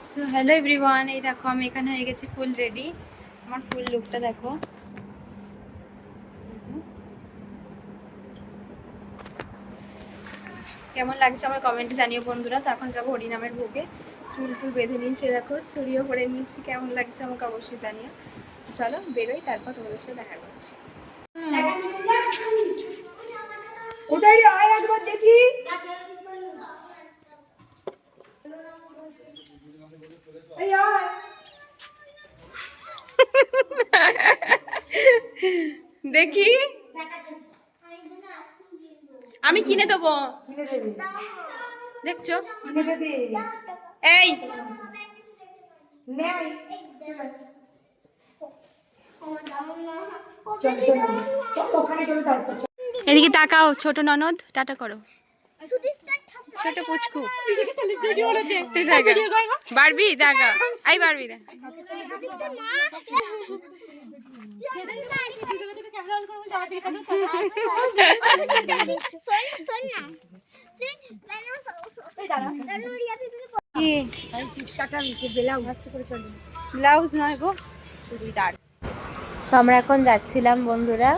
So hello everyone, এই দেখো আমি এখানে হয়ে গেছি ফুল রেডি। আমার ফুল লুকটা দেখো, কেমন লাগছে আমার কমেন্টে জানিও বন্ধুরা। তো এখন যাবো হরিনামের ভোগে। চুল টুল বেঁধে নিয়েছি, দেখো চুড়িও পরে নিয়েছি। কেমন লাগছে আমাকে অবশ্যই জানিও। চলো বেরোই, তারপর তোমাদের সাথে দেখা করছি। ওটাই আয় একবার দেখি। দেখি, আমি কিনে দেবো, দেখছো? এই এদিকে তাকাও, ছোট ননদ টাটা করো। ছোট পুচকু বারবি দেখা, আই বারবি দেখা। ব্লাউজ নয় গো, চুড়িদার। তো আমরা এখন যাচ্ছিলাম বন্ধুরা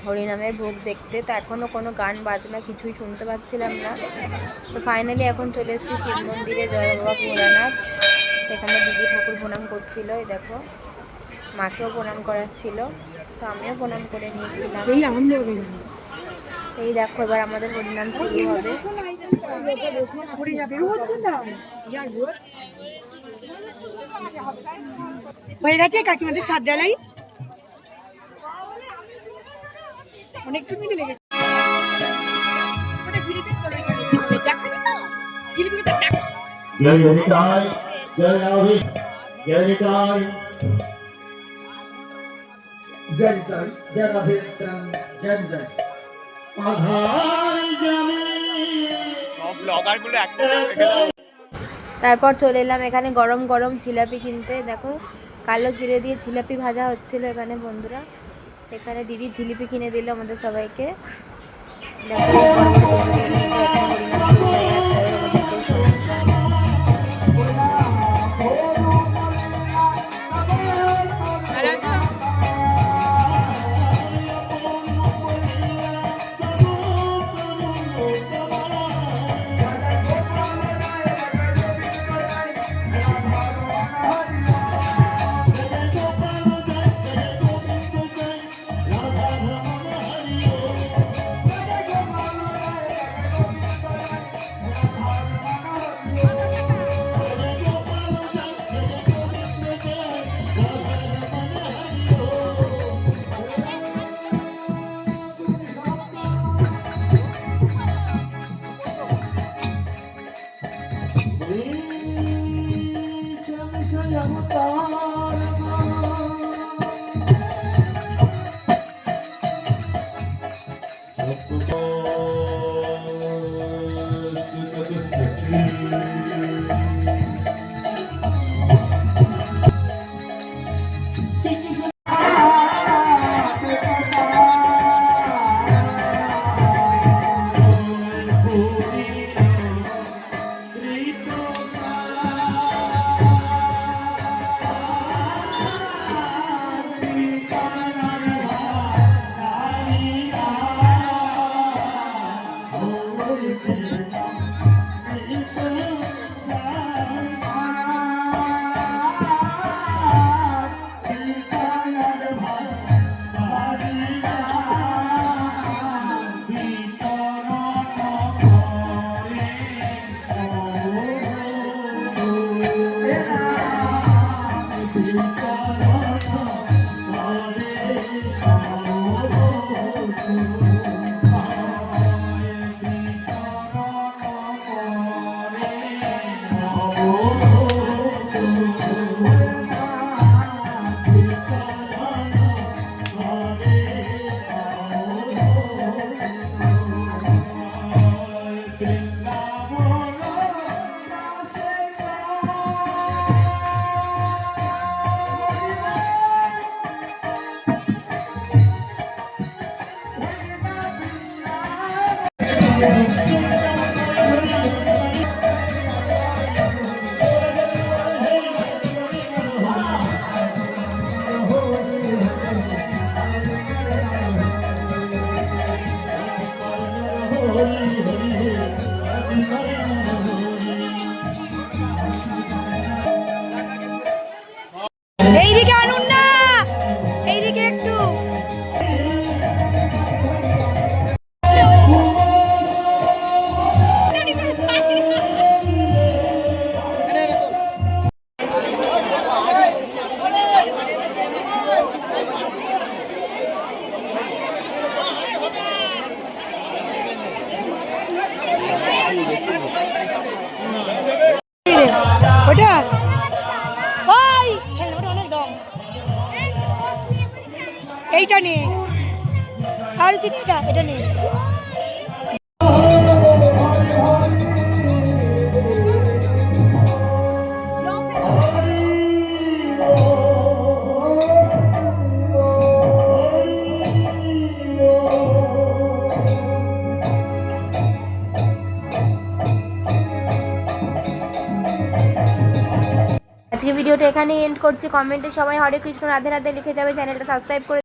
হরিনামের ভোগ দেখতে। তো এখনও কোনো গান বাজনা কিছুই শুনতে পাচ্ছিলাম না। তো ফাইনালি এখন চলে এসেছি শিব মন্দিরে, জয় বাবা ভোলানাথ। এখানে দিদি ঠাকুর প্রণাম করছিল, এই দেখো মাকেও প্রণাম করাচ্ছিল। তো আমিও প্রণাম করে নিয়েছিলাম। এই দেখো এবার আমাদের হরিনাম শুরু হবে। হয়ে গেছে কাকিমাদের ছাদ ডালাই, অনেকজন মিলে লেগেছে। তারপর চলে এলাম এখানে গরম গরম জিলাপি কিনতে। দেখো কালো জিরে দিয়ে জিলাপি ভাজা হচ্ছিল এখানে বন্ধুরা। এখানে দিদি জিলিপি কিনে দিল আমাদের সবাইকে। এইটা নে আর সিন এটা নে আজকে ভিডিওটা এখানেই এন্ড করছি। কমেন্টে সবাই হরে কৃষ্ণ রাধে রাধে লিখে যাবে, চ্যানেলটা সাবস্ক্রাইব করে